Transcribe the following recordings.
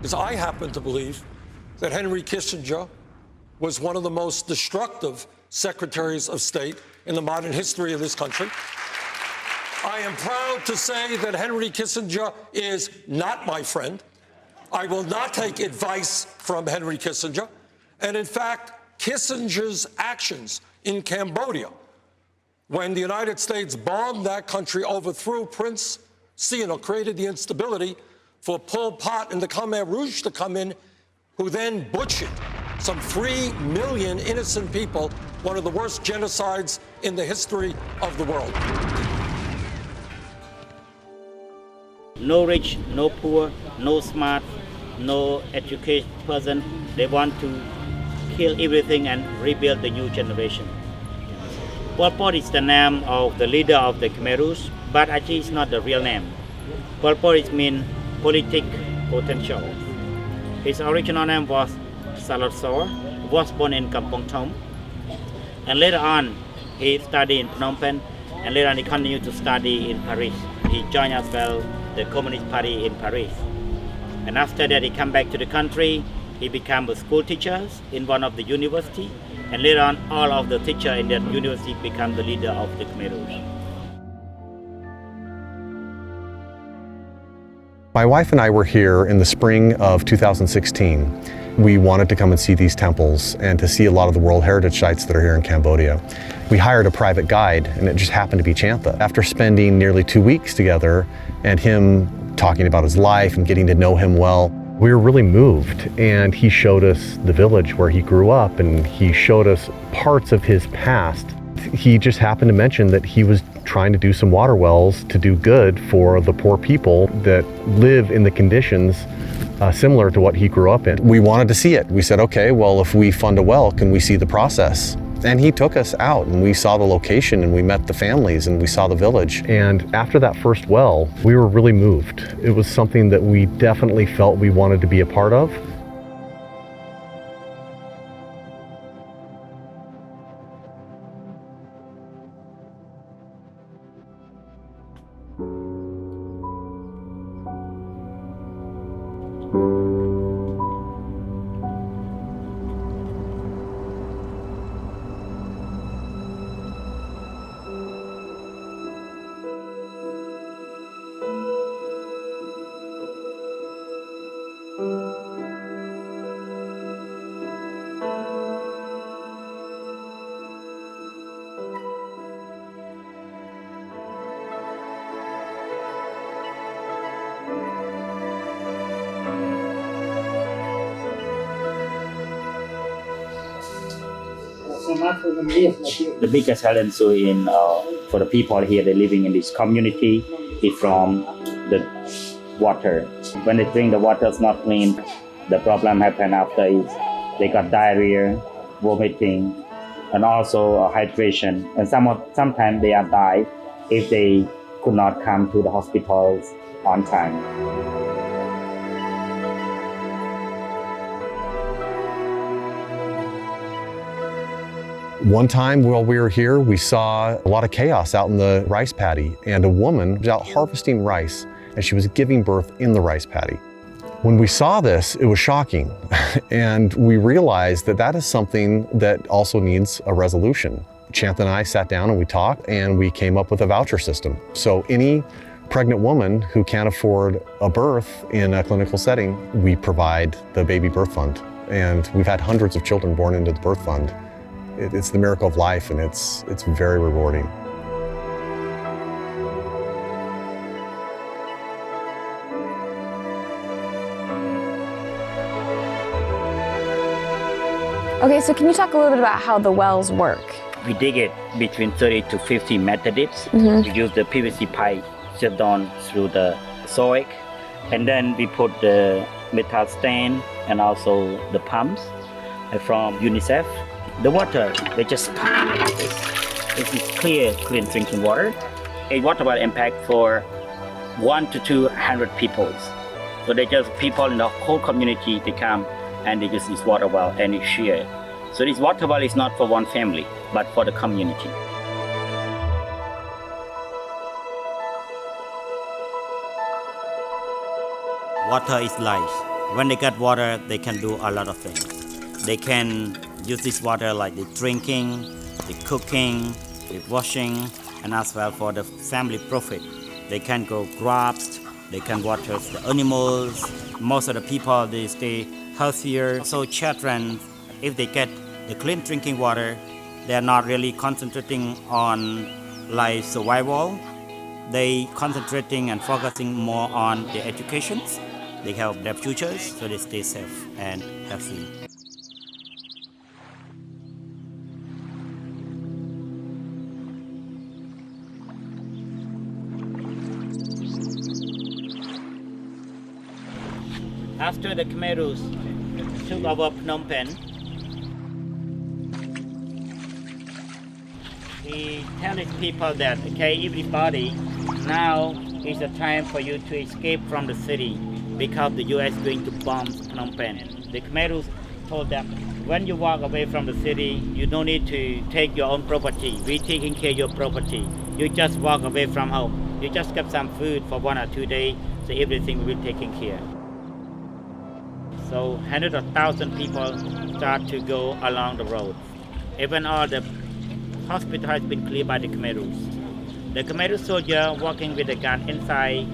is I happen to believe that Henry Kissinger was one of the most destructive secretaries of state in the modern history of this country. I am proud to say that Henry Kissinger is not my friend. I will not take advice from Henry Kissinger. And in fact, Kissinger's actions in Cambodia, when the United States bombed that country, overthrew Prince Sihanouk, created the instability for Pol Pot and the Khmer Rouge to come in, who then butchered some 3 million innocent people, one of the worst genocides in the history of the world. No rich, no poor, no smart, no educated person. They want to kill everything and rebuild the new generation. Pol Pot is the name of the leader of the Khmer Rouge, but actually it's not the real name. Pol Pot means politic potential. His original name was Salazar, was born in Kampong Thom, and later on he studied in Phnom Penh, and later on he continued to study in Paris. He joined as well the Communist Party in Paris. And after that he came back to the country. He became a school teacher in one of the university, and later on all of the teachers in that university became the leader of the Khmer Rouge. My wife and I were here in the spring of 2016. We wanted to come and see these temples and to see a lot of the World Heritage Sites that are here in Cambodia. We hired a private guide, and it just happened to be Chantha. After spending nearly 2 weeks together and him talking about his life and getting to know him well, we were really moved, and he showed us the village where he grew up, and he showed us parts of his past. He just happened to mention that he was trying to do some water wells to do good for the poor people that live in the conditions similar to what he grew up in. We wanted to see it. We said, okay, well, if we fund a well, can we see the process? And he took us out, and we saw the location, and we met the families, and we saw the village. And after that first well, we were really moved. It was something that we definitely felt we wanted to be a part of. The biggest challenge for the people here, they're living in this community, is from the water. When they drink the water is not clean, the problem happen after is they got diarrhea, vomiting, and also hydration. And sometimes they are die if they could not come to the hospitals on time. One time while we were here, we saw a lot of chaos out in the rice paddy, and a woman was out harvesting rice, and she was giving birth in the rice paddy. When we saw this, it was shocking, and we realized that that is something that also needs a resolution. Chantha and I sat down and we talked, and we came up with a voucher system. So any pregnant woman who can't afford a birth in a clinical setting, we provide the baby birth fund. And we've had hundreds of children born into the birth fund. It's the miracle of life, and it's very rewarding. Okay, so can you talk a little bit about how the wells work? We dig it between 30 to 50 meter deeps. We use the PVC pipe shut down through the soil, and then we put the metal stand and also the pumps from UNICEF. The water, they just pump this is clean drinking water. A water will impact for 100 to 200 people. So they just people in the whole community, they come and they use this water well and they share it. So this water well is not for one family, but for the community. Water is life. When they get water, they can do a lot of things. They can use this water like the drinking, the cooking, the washing, and as well for the family profit. They can grow crops, they can water the animals. Most of the people, they stay healthier. So children, if they get the clean drinking water, they are not really concentrating on life survival. They concentrating and focusing more on their education. They have their futures, so they stay safe and healthy. After the Khmer Rouge took over Phnom Penh, he tells his people that, okay, everybody, now is the time for you to escape from the city because the U.S. is going to bomb Phnom Penh. The Khmer Rouge told them, when you walk away from the city, you don't need to take your own property. We're taking care of your property. You just walk away from home. You just get some food for 1 or 2 days, so everything will be taken care. So hundreds of thousands of people start to go along the road. Even all the hospital has been cleared by the Khmer Rouge. The Khmer Rouge soldier walking with a gun inside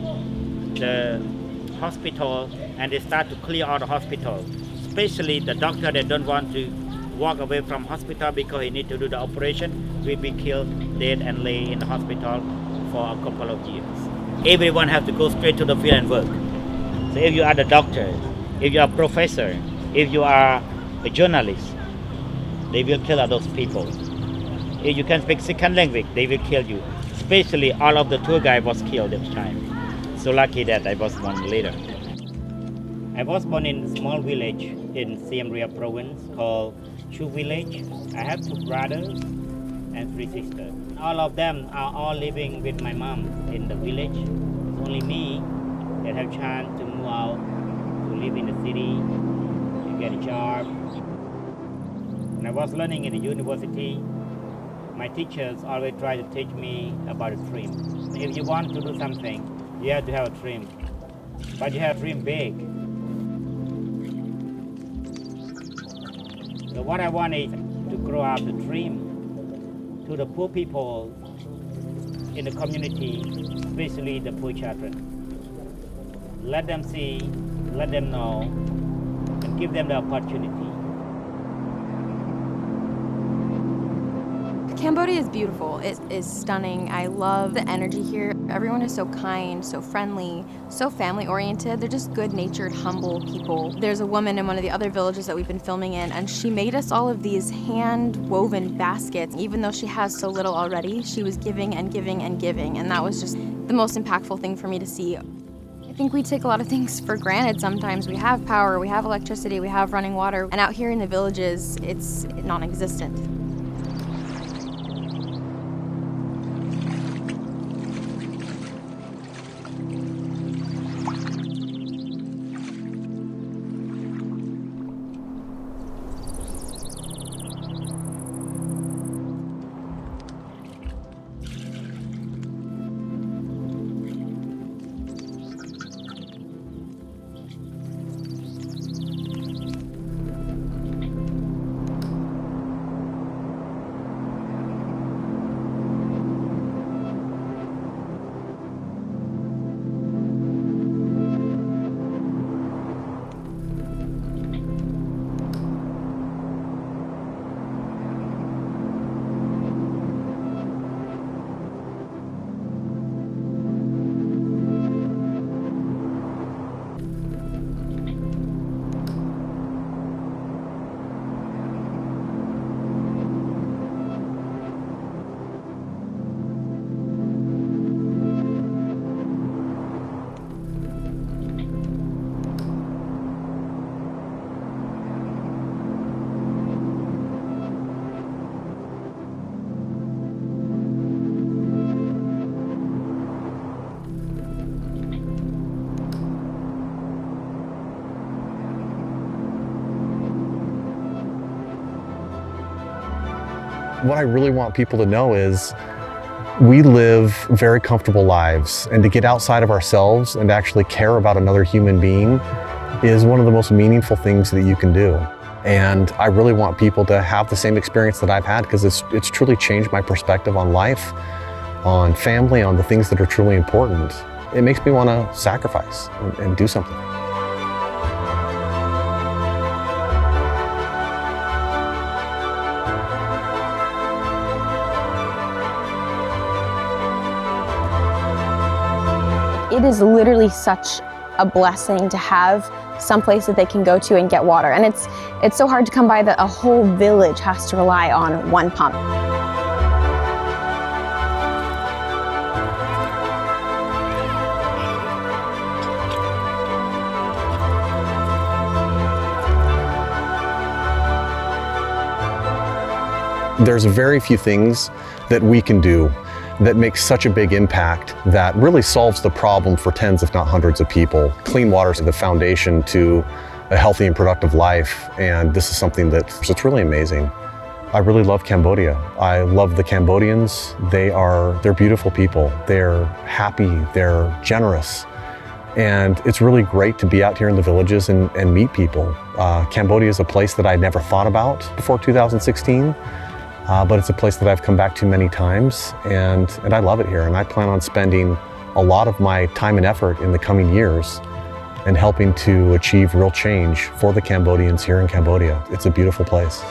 the hospital, and they start to clear all the hospital. Especially the doctor that don't want to walk away from hospital because he need to do the operation will be killed dead and lay in the hospital for a couple of years. Everyone has to go straight to the field and work. So if you are the doctor, if you are a professor, if you are a journalist, they will kill all those people. If you can speak second language, they will kill you. Especially all of the tour guide was killed this time. So lucky that I was born later. I was born in a small village in Siem Reap province called Chu village. I have 2 brothers and 3 sisters. All of them are all living with my mom in the village. It's only me that have chance to move out, to live in the city, to get a job. When I was learning in the university, my teachers always try to teach me about a dream. If you want to do something, you have to have a dream. But you have to dream big. So what I want is to grow up the dream to the poor people in the community, especially the poor children. Let them see, let them know, and give them the opportunity. Cambodia is beautiful. It is stunning. I love the energy here. Everyone is so kind, so friendly, so family-oriented. They're just good-natured, humble people. There's a woman in one of the other villages that we've been filming in, and she made us all of these hand-woven baskets. Even though she has so little already, she was giving and giving and giving, and that was just the most impactful thing for me to see. I think we take a lot of things for granted sometimes. We have power, we have electricity, we have running water, and out here in the villages, it's non-existent. What I really want people to know is we live very comfortable lives, and to get outside of ourselves and to actually care about another human being is one of the most meaningful things that you can do. And I really want people to have the same experience that I've had, because it's truly changed my perspective on life, on family, on the things that are truly important. It makes me want to sacrifice and do something. It is literally such a blessing to have some place that they can go to and get water. And it's so hard to come by that a whole village has to rely on one pump. There's very few things that we can do that makes such a big impact that really solves the problem for tens, if not hundreds of people. Clean water is the foundation to a healthy and productive life, and this is something that's really amazing. I really love Cambodia. I love the Cambodians. They're beautiful people. They're happy, they're generous. And it's really great to be out here in the villages and meet people. Cambodia is a place that I never thought about before 2016. But it's a place that I've come back to many times, and I love it here. And I plan on spending a lot of my time and effort in the coming years and helping to achieve real change for the Cambodians here in Cambodia. It's a beautiful place.